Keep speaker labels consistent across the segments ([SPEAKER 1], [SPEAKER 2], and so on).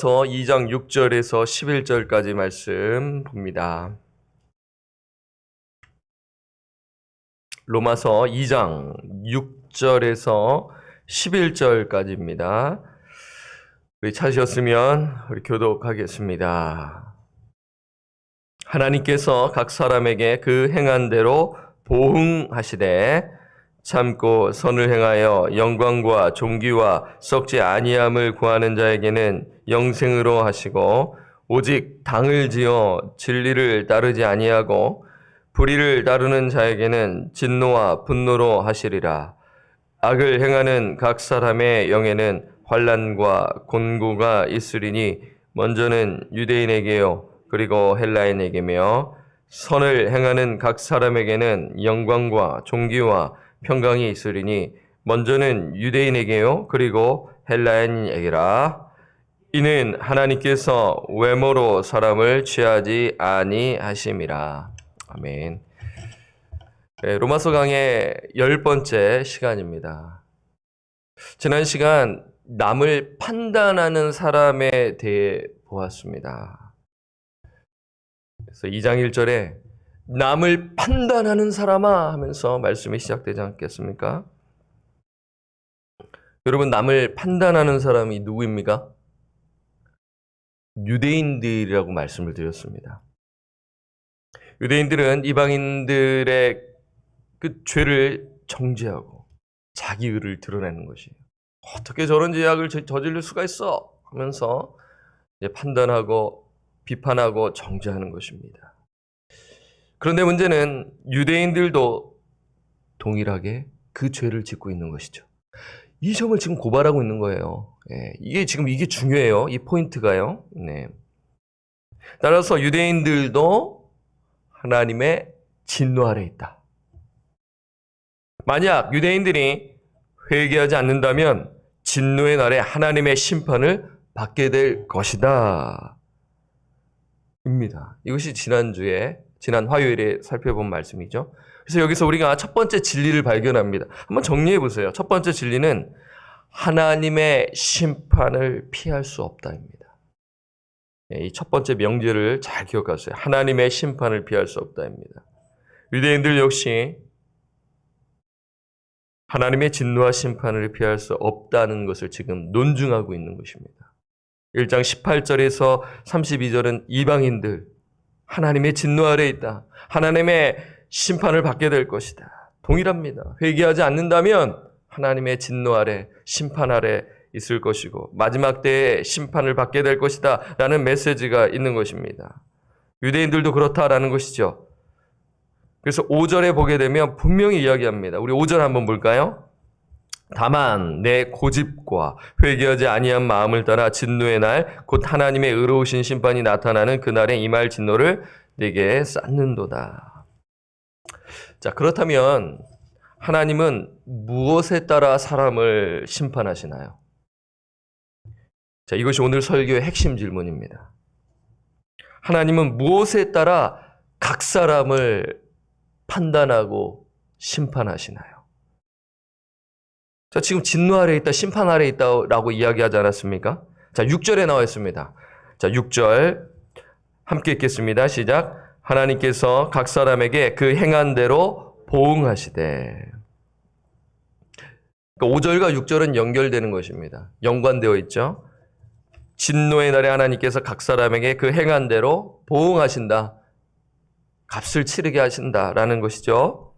[SPEAKER 1] 로마서 2장 6절에서 11절까지 말씀 봅니다. 로마서 2장 6절에서 11절까지입니다. 우리 찾으셨으면 우리 교독하겠습니다. 하나님께서 각 사람에게 그 행한 대로 보응하시되 참고 선을 행하여 영광과 존귀와 썩지 아니함을 구하는 자에게는 영생으로 하시고 오직 당을 지어 진리를 따르지 아니하고 불의를 따르는 자에게는 진노와 분노로 하시리라. 악을 행하는 각 사람의 영에는 환난과 곤고가 있으리니 먼저는 유대인에게요 그리고 헬라인에게며 선을 행하는 각 사람에게는 영광과 존귀와 평강이 있으리니 먼저는 유대인에게요 그리고 헬라인에게라. 이는 하나님께서 외모로 사람을 취하지 아니하심이라. 아멘. 네, 로마서 강의 10번째 시간입니다. 지난 시간 남을 판단하는 사람에 대해 보았습니다. 그래서 2장 1절에 남을 판단하는 사람아 하면서 말씀이 시작되지 않겠습니까? 여러분, 남을 판단하는 사람이 누구입니까? 유대인들이라고 말씀을 드렸습니다. 유대인들은 이방인들의 그 죄를 정죄하고 자기 의를 드러내는 것이에요. 어떻게 저런 죄악을 저지를 수가 있어? 하면서 이제 판단하고 비판하고 정죄하는 것입니다. 그런데 문제는 유대인들도 동일하게 그 죄를 짓고 있는 것이죠. 이 점을 지금 고발하고 있는 거예요. 이게 중요해요. 이 포인트가요. 네. 따라서 유대인들도 하나님의 진노 아래 있다. 만약 유대인들이 회개하지 않는다면 진노의 날에 하나님의 심판을 받게 될 것이다. 입니다. 이것이 지난 화요일에 살펴본 말씀이죠. 그래서 여기서 우리가 첫 번째 진리를 발견합니다. 한번 정리해 보세요. 첫 번째 진리는 하나님의 심판을 피할 수 없다입니다. 이 첫 번째 명제를 잘 기억하세요. 하나님의 심판을 피할 수 없다입니다. 유대인들 역시 하나님의 진노와 심판을 피할 수 없다는 것을 지금 논증하고 있는 것입니다. 1장 18절에서 32절은 이방인들, 하나님의 진노 아래에 있다. 하나님의 심판을 받게 될 것이다. 동일합니다. 회개하지 않는다면 하나님의 진노 아래, 심판 아래 있을 것이고 마지막 때에 심판을 받게 될 것이다 라는 메시지가 있는 것입니다. 유대인들도 그렇다라는 것이죠. 그래서 5절에 보게 되면 분명히 이야기합니다. 우리 5절 한번 볼까요? 다만 내 고집과 회개하지 아니한 마음을 따라 진노의 날 곧 하나님의 의로우신 심판이 나타나는 그날에 임할 진노를 내게 쌓는도다. 자, 그렇다면 하나님은 무엇에 따라 사람을 심판하시나요? 자, 이것이 오늘 설교의 핵심 질문입니다. 하나님은 무엇에 따라 각 사람을 판단하고 심판하시나요? 자, 지금 진노 아래에 있다, 심판 아래에 있다라고 이야기하지 않았습니까? 자, 6절에 나와 있습니다. 자, 6절 함께 읽겠습니다. 시작. 하나님께서 각 사람에게 그 행한 대로 보응하시되. 그러니까 5절과 6절은 연결되는 것입니다. 연관되어 있죠. 진노의 날에 하나님께서 각 사람에게 그 행한 대로 보응하신다. 값을 치르게 하신다라는 것이죠.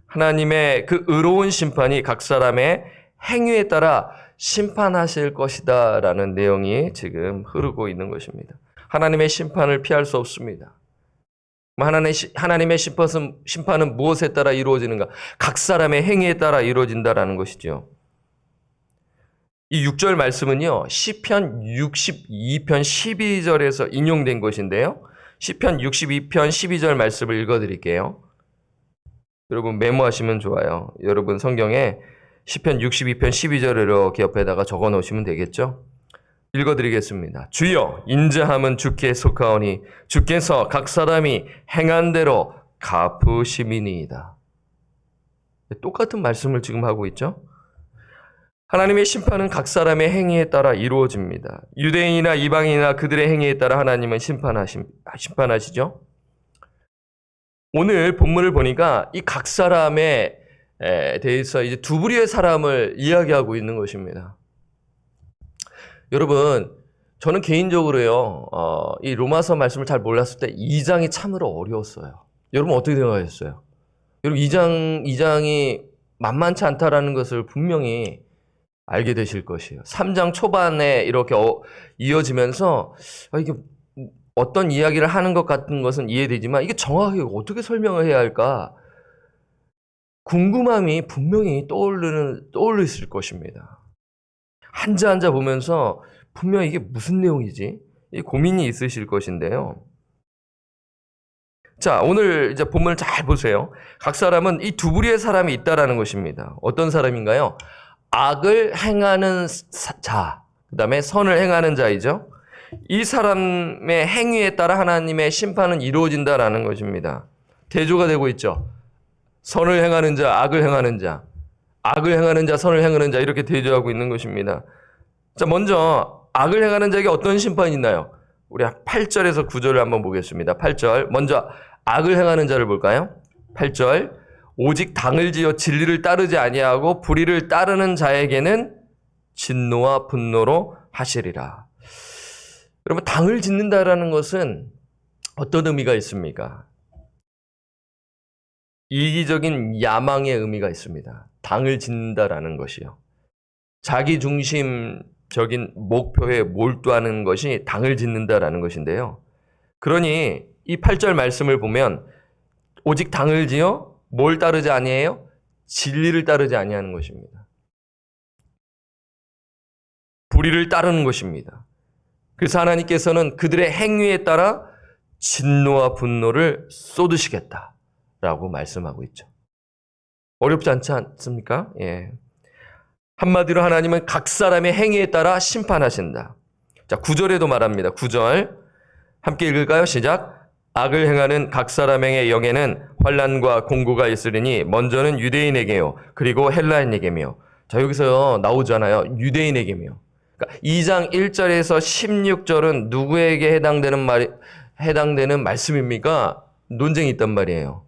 [SPEAKER 1] 하나님의 그 의로운 심판이 각 사람의 행위에 따라 심판하실 것이다 라는 내용이 지금 흐르고 있는 것입니다. 하나님의 심판을 피할 수 없습니다. 하나님의 심판은 무엇에 따라 이루어지는가? 각 사람의 행위에 따라 이루어진다라는 것이죠. 이 6절 말씀은요, 시편 62편 12절에서 인용된 것인데요. 시편 62편 12절 말씀을 읽어드릴게요. 여러분 메모하시면 좋아요. 여러분 성경에 시편 62편 12절을 이렇게 옆에다가 적어 놓으시면 되겠죠? 읽어드리겠습니다. 주여 인자함은 주께 속하오니 주께서 각 사람이 행한 대로 갚으심이니이다. 똑같은 말씀을 지금 하고 있죠? 하나님의 심판은 각 사람의 행위에 따라 이루어집니다. 유대인이나 이방인이나 그들의 행위에 따라 하나님은 심판하시죠. 오늘 본문을 보니까 이 각 사람에 대해서 이제 두 부류의 사람을 이야기하고 있는 것입니다. 여러분, 저는 개인적으로요, 이 로마서 말씀을 잘 몰랐을 때 2장이 참으로 어려웠어요. 여러분 어떻게 생각하셨어요? 여러분 2장이 만만치 않다라는 것을 분명히 알게 되실 것이에요. 3장 초반에 이렇게 이어지면서 이게 어떤 이야기를 하는 것 같은 것은 이해되지만 이게 정확하게 어떻게 설명을 해야 할까? 궁금함이 분명히 떠올리실 것입니다. 한자 한자 보면서 분명히 이게 무슨 내용이지? 이 고민이 있으실 것인데요. 자, 오늘 이제 본문을 잘 보세요. 각 사람은 이 두 부류의 사람이 있다라는 것입니다. 어떤 사람인가요? 악을 행하는 자, 그 다음에 선을 행하는 자이죠. 이 사람의 행위에 따라 하나님의 심판은 이루어진다라는 것입니다. 대조가 되고 있죠. 선을 행하는 자, 악을 행하는 자, 악을 행하는 자, 선을 행하는 자 이렇게 대조하고 있는 것입니다. 자, 먼저 악을 행하는 자에게 어떤 심판이 있나요? 우리 8절에서 9절을 한번 보겠습니다. 8절 먼저 악을 행하는 자를 볼까요? 8절 오직 당을 지어 진리를 따르지 아니하고 불의를 따르는 자에게는 진노와 분노로 하시리라. 여러분 당을 짓는다라는 것은 어떤 의미가 있습니까? 이기적인 야망의 의미가 있습니다. 당을 짓는다라는 것이요. 자기 중심적인 목표에 몰두하는 것이 당을 짓는다라는 것인데요. 그러니 이 8절 말씀을 보면 오직 당을 지어 뭘 따르지 아니해요? 진리를 따르지 아니하는 것입니다. 불의를 따르는 것입니다. 그래서 하나님께서는 그들의 행위에 따라 진노와 분노를 쏟으시겠다라고 말씀하고 있죠. 어렵지 않지 않습니까? 예. 한마디로 하나님은 각 사람의 행위에 따라 심판하신다. 자, 9절에도 말합니다. 9절 함께 읽을까요? 시작. 악을 행하는 각 사람의 영에는 환난과 공고가 있으리니 먼저는 유대인에게요. 그리고 헬라인에게며. 자, 여기서 나오잖아요. 유대인에게며. 그러니까 2장 1절에서 16절은 누구에게 해당되는 말씀입니까? 논쟁이 있단 말이에요.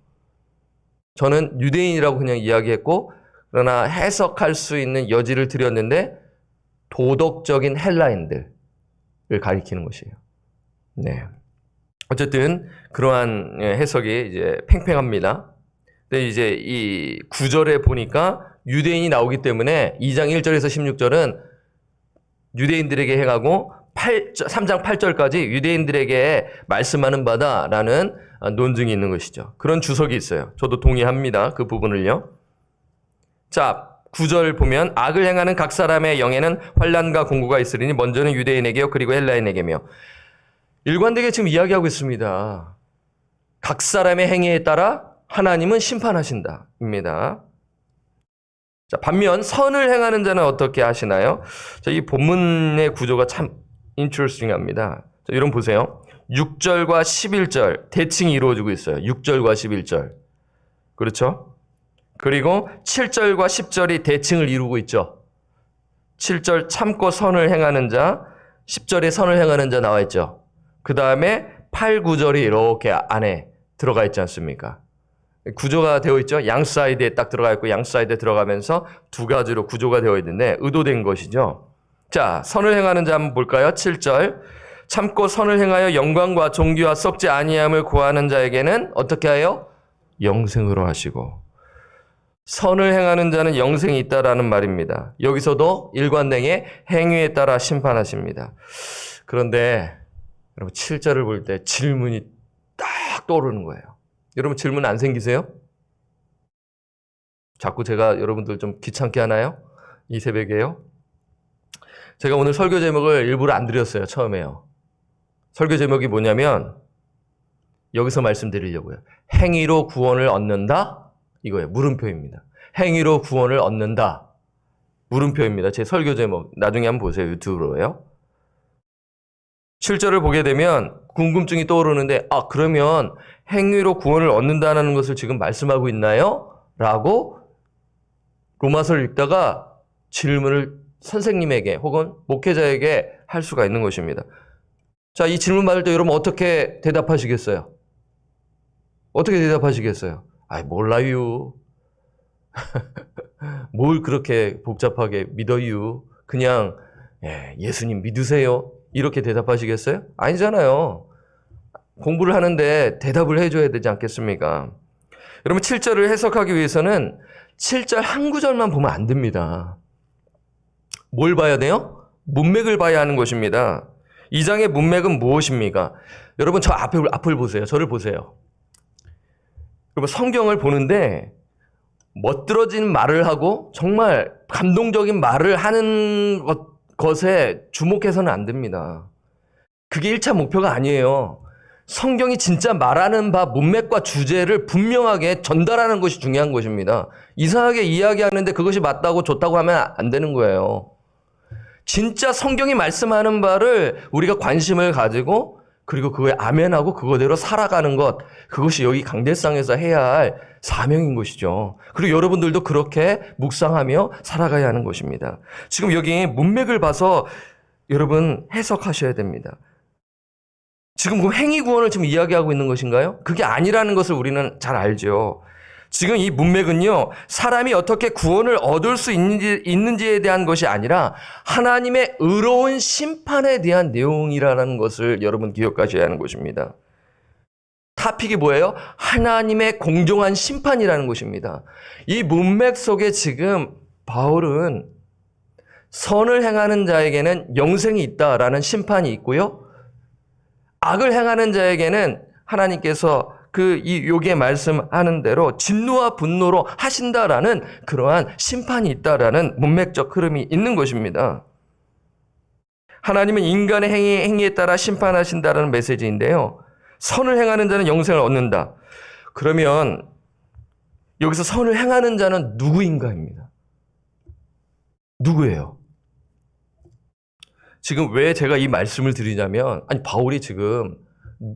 [SPEAKER 1] 저는 유대인이라고 그냥 이야기했고 그러나 해석할 수 있는 여지를 드렸는데 도덕적인 헬라인들을 가리키는 것이에요. 네. 어쨌든 그러한 해석이 이제 팽팽합니다. 근데 이제 이 9절에 보니까 유대인이 나오기 때문에 2장 1절에서 16절은 유대인들에게 행하고 3장 8절까지 유대인들에게 말씀하는 바다라는 논증이 있는 것이죠. 그런 주석이 있어요. 저도 동의합니다. 그 부분을요. 자, 9절 보면 악을 행하는 각 사람의 영에는 환난과 공고가 있으리니 먼저는 유대인에게요. 그리고 헬라인에게며. 일관되게 지금 이야기하고 있습니다. 각 사람의 행위에 따라 하나님은 심판하신다. 입니다. 자, 반면 선을 행하는 자는 어떻게 하시나요? 자, 이 본문의 구조가 참 인트레스팅합니다. 자, 여러분 보세요. 6절과 11절 대칭이 이루어지고 있어요. 6절과 11절. 그렇죠? 그리고 7절과 10절이 대칭을 이루고 있죠. 7절 참고 선을 행하는 자, 10절에 선을 행하는 자 나와 있죠. 그 다음에 8, 9절이 이렇게 안에 들어가 있지 않습니까? 구조가 되어 있죠. 양 사이드에 딱 들어가 있고 양 사이드에 들어가면서 두 가지로 구조가 되어 있는데 의도된 것이죠. 자, 선을 행하는 자 한번 볼까요? 7절 참고 선을 행하여 영광과 존귀와 썩지 아니함을 구하는 자에게는 어떻게 하여? 영생으로 하시고. 선을 행하는 자는 영생이 있다라는 말입니다. 여기서도 일관되게 행위에 따라 심판하십니다. 그런데 여러분 7절을 볼 때 질문이 딱 떠오르는 거예요. 여러분 질문 안 생기세요? 자꾸 제가 여러분들 좀 귀찮게 하나요? 이 새벽에요? 제가 오늘 설교 제목을 일부러 안 드렸어요. 처음에요. 설교 제목이 뭐냐면 여기서 말씀드리려고요. 행위로 구원을 얻는다? 이거예요. 물음표입니다. 행위로 구원을 얻는다. 물음표입니다. 제 설교 제목 나중에 한번 보세요. 유튜브로요. 7절을 보게 되면 궁금증이 떠오르는데 그러면 행위로 구원을 얻는다는 것을 지금 말씀하고 있나요? 라고 로마서를 읽다가 질문을 선생님에게 혹은 목회자에게 할 수가 있는 것입니다. 자, 이 질문 받을 때 여러분 어떻게 대답하시겠어요? 어떻게 대답하시겠어요? 아이, 몰라요. 뭘 그렇게 복잡하게 믿어요? 그냥 예수님 믿으세요? 이렇게 대답하시겠어요? 아니잖아요. 공부를 하는데 대답을 해줘야 되지 않겠습니까? 여러분 7절을 해석하기 위해서는 7절 한 구절만 보면 안 됩니다. 뭘 봐야 돼요? 문맥을 봐야 하는 것입니다. 이 장의 문맥은 무엇입니까? 여러분 저 앞을 보세요. 저를 보세요. 여러분 성경을 보는데 멋들어진 말을 하고 정말 감동적인 말을 하는 것에 주목해서는 안 됩니다. 그게 1차 목표가 아니에요. 성경이 진짜 말하는 바 문맥과 주제를 분명하게 전달하는 것이 중요한 것입니다. 이상하게 이야기하는데 그것이 맞다고 좋다고 하면 안 되는 거예요. 진짜 성경이 말씀하는 바를 우리가 관심을 가지고 그리고 그거에 아멘하고 그거대로 살아가는 것, 그것이 여기 강대상에서 해야 할 사명인 것이죠. 그리고 여러분들도 그렇게 묵상하며 살아가야 하는 것입니다. 지금 여기 문맥을 봐서 여러분 해석하셔야 됩니다. 지금 그 행위 구원을 지금 이야기하고 있는 것인가요? 그게 아니라는 것을 우리는 잘 알죠. 지금 이 문맥은요, 사람이 어떻게 구원을 얻을 수 있는지에 대한 것이 아니라 하나님의 의로운 심판에 대한 내용이라는 것을 여러분 기억하셔야 하는 것입니다. 타픽이 뭐예요? 하나님의 공정한 심판이라는 것입니다. 이 문맥 속에 지금 바울은 선을 행하는 자에게는 영생이 있다라는 심판이 있고요. 악을 행하는 자에게는 하나님께서 여기에 말씀하는 대로 진노와 분노로 하신다라는 그러한 심판이 있다라는 문맥적 흐름이 있는 것입니다. 하나님은 인간의 행위에 따라 심판하신다라는 메시지인데요. 선을 행하는 자는 영생을 얻는다. 그러면 여기서 선을 행하는 자는 누구인가입니다. 누구예요? 지금 왜 제가 이 말씀을 드리냐면, 바울이 지금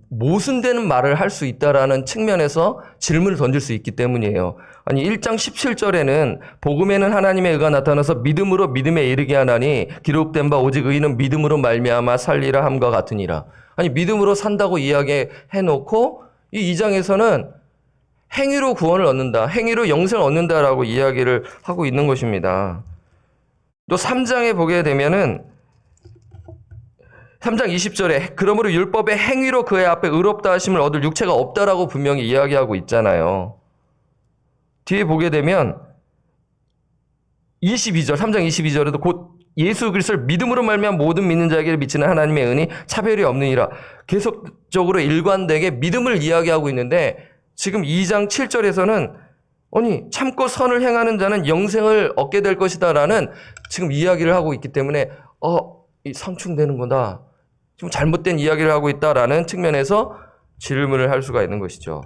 [SPEAKER 1] 모순되는 말을 할 수 있다라는 측면에서 질문을 던질 수 있기 때문이에요. 1장 17절에는 복음에는 하나님의 의가 나타나서 믿음으로 믿음에 이르게 하나니 기록된 바 오직 의인은 믿음으로 말미암아 살리라 함과 같으니라. 믿음으로 산다고 이야기해 놓고 이 2장에서는 행위로 구원을 얻는다, 행위로 영생을 얻는다라고 이야기를 하고 있는 것입니다. 또 3장에 보게 되면은 3장 20절에 그러므로 율법의 행위로 그의 앞에 의롭다 하심을 얻을 육체가 없다라고 분명히 이야기하고 있잖아요. 뒤에 보게 되면 22절, 3장 22절에도 곧 예수 그리스도를 믿음으로 말미암아 모든 믿는 자에게 미치는 하나님의 은이 차별이 없느니라. 계속적으로 일관되게 믿음을 이야기하고 있는데 지금 2장 7절에서는 참고 선을 행하는 자는 영생을 얻게 될 것이다라는 지금 이야기를 하고 있기 때문에 상충되는구나. 좀 잘못된 이야기를 하고 있다라는 측면에서 질문을 할 수가 있는 것이죠.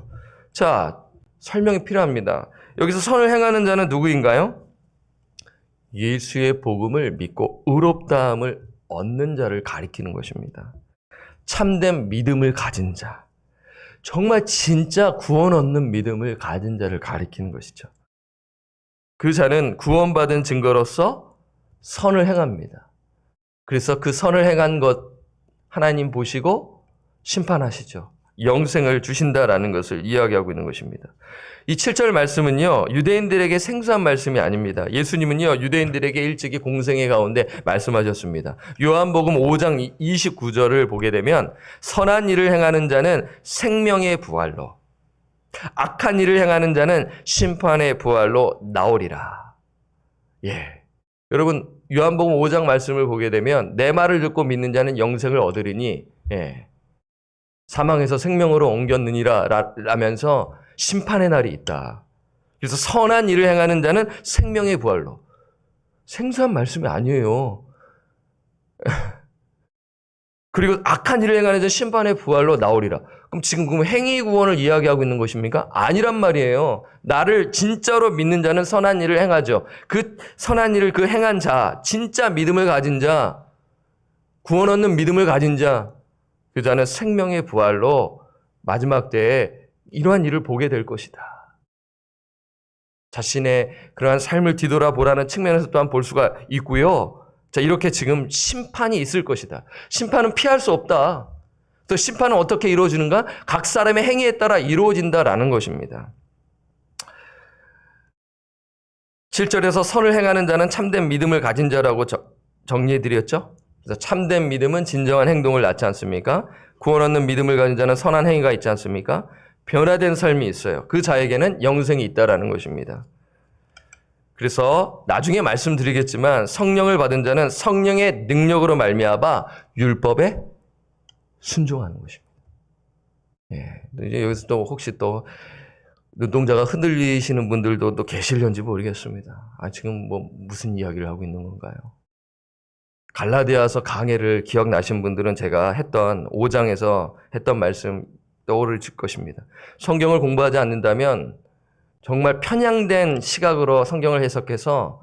[SPEAKER 1] 자, 설명이 필요합니다. 여기서 선을 행하는 자는 누구인가요? 예수의 복음을 믿고 의롭다함을 얻는 자를 가리키는 것입니다. 참된 믿음을 가진 자, 정말 진짜 구원 얻는 믿음을 가진 자를 가리키는 것이죠. 그 자는 구원받은 증거로서 선을 행합니다. 그래서 그 선을 행한 것 하나님 보시고 심판하시죠. 영생을 주신다라는 것을 이야기하고 있는 것입니다. 이 7절 말씀은요, 유대인들에게 생소한 말씀이 아닙니다. 예수님은요, 유대인들에게 일찍이 공생애 가운데 말씀하셨습니다. 요한복음 5장 29절을 보게 되면 선한 일을 행하는 자는 생명의 부활로, 악한 일을 행하는 자는 심판의 부활로 나오리라. 여러분, 요한복음 5장 말씀을 보게 되면 내 말을 듣고 믿는 자는 영생을 얻으리니 사망에서 생명으로 옮겼느니라 라면서 심판의 날이 있다. 그래서 선한 일을 행하는 자는 생명의 부활로. 생소한 말씀이 아니에요. 그리고 악한 일을 행하는 자는 심판의 부활로 나오리라. 그럼 지금 행위 구원을 이야기하고 있는 것입니까? 아니란 말이에요. 나를 진짜로 믿는 자는 선한 일을 행하죠. 그 선한 일을 행한 자, 진짜 믿음을 가진 자, 구원 얻는 믿음을 가진 자, 그 자는 생명의 부활로 마지막 때에 이러한 일을 보게 될 것이다. 자신의 그러한 삶을 뒤돌아보라는 측면에서 또한 볼 수가 있고요. 자, 이렇게 지금 심판이 있을 것이다. 심판은 피할 수 없다. 또 심판은 어떻게 이루어지는가? 각 사람의 행위에 따라 이루어진다라는 것입니다. 7절에서 선을 행하는 자는 참된 믿음을 가진 자라고 정리해드렸죠. 그래서 참된 믿음은 진정한 행동을 낳지 않습니까? 구원 얻는 믿음을 가진 자는 선한 행위가 있지 않습니까? 변화된 삶이 있어요. 그 자에게는 영생이 있다라는 것입니다. 그래서 나중에 말씀드리겠지만 성령을 받은 자는 성령의 능력으로 말미암아 율법에 순종하는 것입니다. 예, 이제 여기서 또 혹시 또 눈동자가 흔들리시는 분들도 또 계실런지 모르겠습니다. 지금 뭐 무슨 이야기를 하고 있는 건가요? 갈라디아서 강해를 기억나신 분들은 제가 했던 5장에서 했던 말씀 떠오르실 것입니다. 성경을 공부하지 않는다면 정말 편향된 시각으로 성경을 해석해서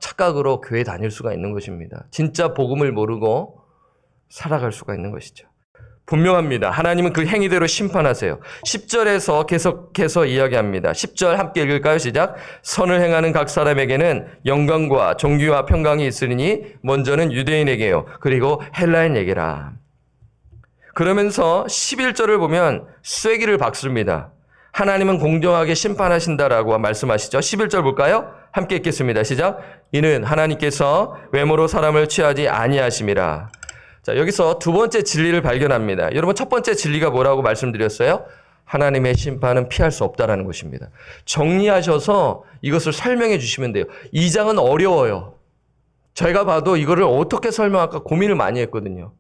[SPEAKER 1] 착각으로 교회 다닐 수가 있는 것입니다. 진짜 복음을 모르고 살아갈 수가 있는 것이죠. 분명합니다. 하나님은 그 행위대로 심판하세요. 10절에서 계속해서 이야기합니다. 10절 함께 읽을까요? 시작. 선을 행하는 각 사람에게는 영광과 존귀와 평강이 있으리니 먼저는 유대인에게요. 그리고 헬라인에게라. 그러면서 11절을 보면 쐐기를 박습니다. 하나님은 공정하게 심판하신다라고 말씀하시죠. 11절 볼까요? 함께 읽겠습니다. 시작. 이는 하나님께서 외모로 사람을 취하지 아니하심이라. 자, 여기서 두 번째 진리를 발견합니다. 여러분, 첫 번째 진리가 뭐라고 말씀드렸어요? 하나님의 심판은 피할 수 없다라는 것입니다. 정리하셔서 이것을 설명해 주시면 돼요. 이 장은 어려워요. 제가 봐도 이거를 어떻게 설명할까 고민을 많이 했거든요.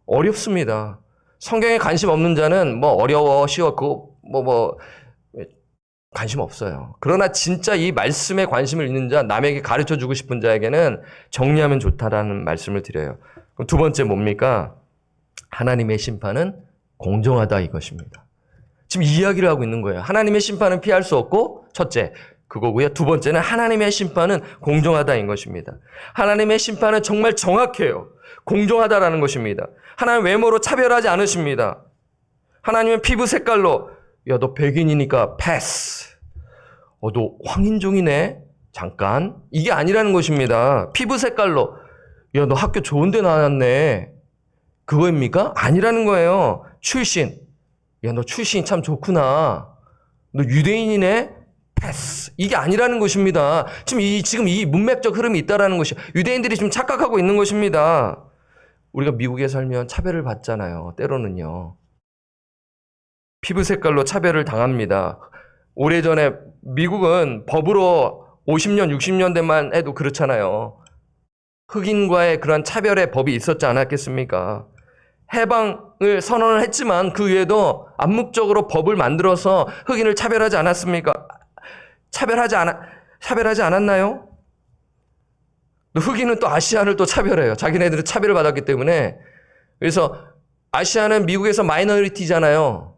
[SPEAKER 1] 어렵습니다. 성경에 관심 없는 자는 뭐 어려워, 쉬워, 그거 관심 없어요. 그러나 진짜 이 말씀에 관심을 있는 자, 남에게 가르쳐 주고 싶은 자에게는 정리하면 좋다라는 말씀을 드려요. 그럼 두 번째 뭡니까? 하나님의 심판은 공정하다 이것입니다. 지금 이야기를 하고 있는 거예요. 하나님의 심판은 피할 수 없고 첫째 그거고요. 두 번째는 하나님의 심판은 공정하다인 것입니다. 하나님의 심판은 정말 정확해요. 공정하다라는 것입니다. 하나님 외모로 차별하지 않으십니다. 하나님은 피부 색깔로 야, 너 백인이니까 패스. 너 황인종이네. 잠깐. 이게 아니라는 것입니다. 피부 색깔로 야, 너 학교 좋은 데 나왔네. 그거입니까? 아니라는 거예요. 출신. 야, 너 출신이 참 좋구나. 너 유대인이네? 패스. 이게 아니라는 것입니다. 지금 이 문맥적 흐름이 있다라는 것이 유대인들이 지금 착각하고 있는 것입니다. 우리가 미국에 살면 차별을 받잖아요. 때로는요. 피부 색깔로 차별을 당합니다. 오래전에 미국은 법으로 50년, 60년대만 해도 그렇잖아요. 흑인과의 그런 차별의 법이 있었지 않았겠습니까? 해방을 선언을 했지만 그 외에도 암묵적으로 법을 만들어서 흑인을 차별하지 않았습니까? 차별하지 않았나요? 흑인은 또 아시안을 또 차별해요. 자기네들은 차별을 받았기 때문에. 그래서 아시안은 미국에서 마이너리티잖아요.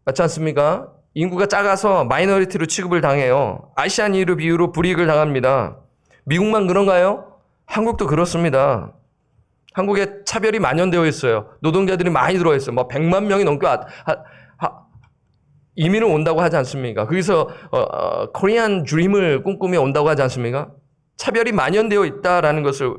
[SPEAKER 1] 맞지 않습니까? 인구가 작아서 마이너리티로 취급을 당해요. 아시안 이유로 불이익을 당합니다. 미국만 그런가요? 한국도 그렇습니다. 한국에 차별이 만연되어 있어요. 노동자들이 많이 들어와 있어요. 100만 명이 넘게 이민을 온다고 하지 않습니까? 거기서 코리안 드림을 꿈꾸며 온다고 하지 않습니까? 차별이 만연되어 있다라는 것을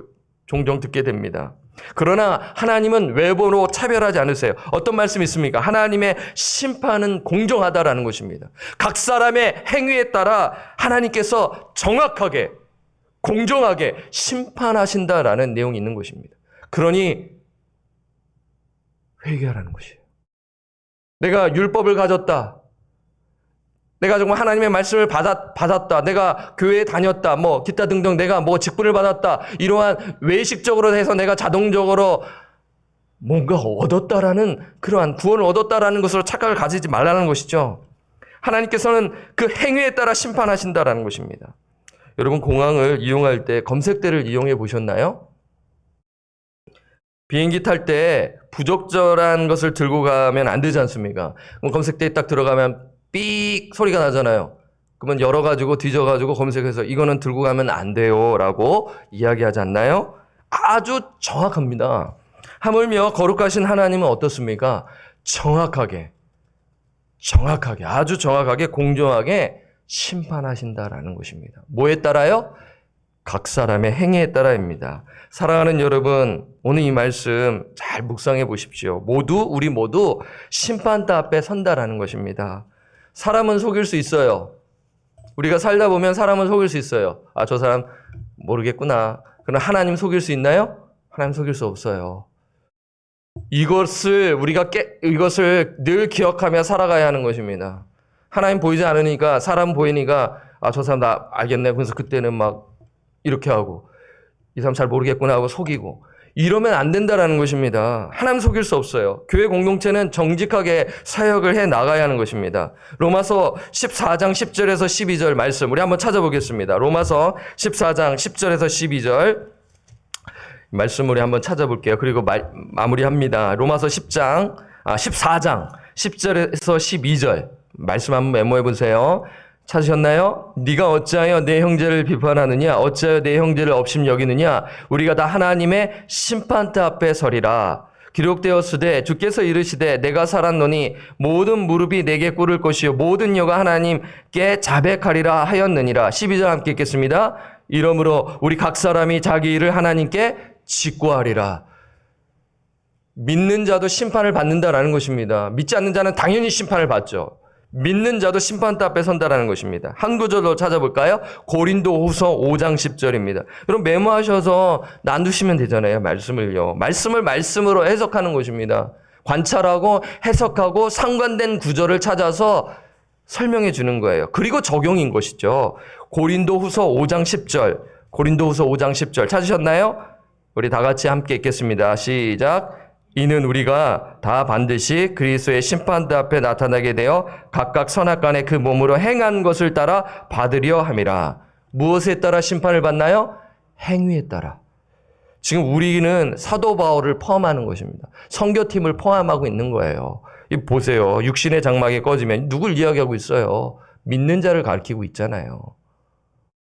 [SPEAKER 1] 종종 듣게 됩니다. 그러나 하나님은 외모로 차별하지 않으세요. 어떤 말씀이 있습니까? 하나님의 심판은 공정하다라는 것입니다. 각 사람의 행위에 따라 하나님께서 정확하게 공정하게 심판하신다라는 내용이 있는 것입니다. 그러니 회개하라는 것이에요. 내가 율법을 가졌다. 내가 정말 하나님의 말씀을 받았다. 내가 교회에 다녔다. 기타 등등 내가 직분을 받았다. 이러한 외식적으로 해서 내가 자동적으로 뭔가 얻었다라는 그러한 구원을 얻었다라는 것으로 착각을 가지지 말라는 것이죠. 하나님께서는 그 행위에 따라 심판하신다라는 것입니다. 여러분 공항을 이용할 때 검색대를 이용해 보셨나요? 비행기 탈 때 부적절한 것을 들고 가면 안 되지 않습니까? 검색대에 딱 들어가면 삑 소리가 나잖아요. 그러면 열어가지고 뒤져가지고 검색해서 이거는 들고 가면 안 돼요 라고 이야기하지 않나요? 아주 정확합니다. 하물며 거룩하신 하나님은 어떻습니까? 정확하게 아주 정확하게 공정하게 심판하신다라는 것입니다. 뭐에 따라요? 각 사람의 행위에 따라입니다. 사랑하는 여러분, 오늘 이 말씀 잘 묵상해 보십시오. 우리 모두 심판대 앞에 선다라는 것입니다. 사람은 속일 수 있어요. 우리가 살다 보면 사람은 속일 수 있어요. 아, 저 사람 모르겠구나. 그러나 하나님 속일 수 있나요? 하나님 속일 수 없어요. 이것을 늘 기억하며 살아가야 하는 것입니다. 하나님 보이지 않으니까, 사람 보이니까, 아, 저 사람 나 알겠네. 그래서 그때는 막 이렇게 하고, 이 사람 잘 모르겠구나 하고 속이고, 이러면 안 된다라는 것입니다. 하나님 속일 수 없어요. 교회 공동체는 정직하게 사역을 해 나가야 하는 것입니다. 로마서 14장 10절에서 12절 말씀 우리 한번 찾아보겠습니다. 로마서 14장 10절에서 12절 말씀 우리 한번 찾아볼게요. 그리고 마무리합니다. 로마서 14장 10절에서 12절 말씀 한번 메모해 보세요. 찾으셨나요? 네가 어찌하여 내 형제를 비판하느냐? 어찌하여 내 형제를 업심 여기느냐? 우리가 다 하나님의 심판대 앞에 서리라. 기록되었으되 주께서 이르시되 내가 살았노니 모든 무릎이 내게 꿇을 것이요 모든 혀가 하나님께 자백하리라 하였느니라. 12절 함께 읽겠습니다. 이러므로 우리 각 사람이 자기 일을 하나님께 직고하리라. 믿는 자도 심판을 받는다라는 것입니다. 믿지 않는 자는 당연히 심판을 받죠. 믿는 자도 심판대 앞에 선다라는 것입니다. 한 구절 더 찾아볼까요? 고린도후서 5장 10절입니다. 그럼 메모하셔서 나누시면 되잖아요. 말씀을요. 말씀을 말씀으로 해석하는 것입니다. 관찰하고 해석하고 상관된 구절을 찾아서 설명해 주는 거예요. 그리고 적용인 것이죠. 고린도후서 5장 10절. 고린도후서 5장 10절 찾으셨나요? 우리 다 같이 함께 읽겠습니다. 시작. 이는 우리가 다 반드시 그리스도의 심판대 앞에 나타나게 되어 각각 선악간에 그 몸으로 행한 것을 따라 받으려 함이라. 무엇에 따라 심판을 받나요? 행위에 따라. 지금 우리는 사도 바울을 포함하는 것입니다. 선교팀을 포함하고 있는 거예요. 보세요. 육신의 장막이 꺼지면 누굴 이야기하고 있어요? 믿는 자를 가리키고 있잖아요.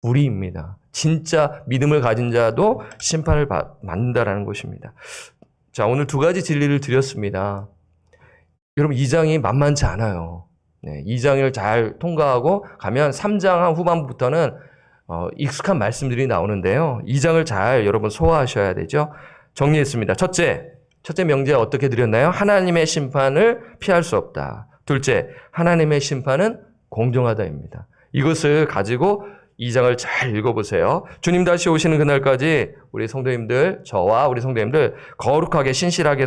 [SPEAKER 1] 우리입니다. 진짜 믿음을 가진 자도 심판을 받는다라는 것입니다. 자, 오늘 두 가지 진리를 드렸습니다. 여러분, 2장이 만만치 않아요. 네, 2장을 잘 통과하고 가면 3장 후반부터는 익숙한 말씀들이 나오는데요. 2장을 잘 여러분 소화하셔야 되죠. 정리했습니다. 첫째 명제 어떻게 드렸나요? 하나님의 심판을 피할 수 없다. 둘째, 하나님의 심판은 공정하다입니다. 이것을 가지고 2장을 잘 읽어보세요. 주님 다시 오시는 그날까지 우리 성도님들, 저와 우리 성도님들 거룩하게 신실하게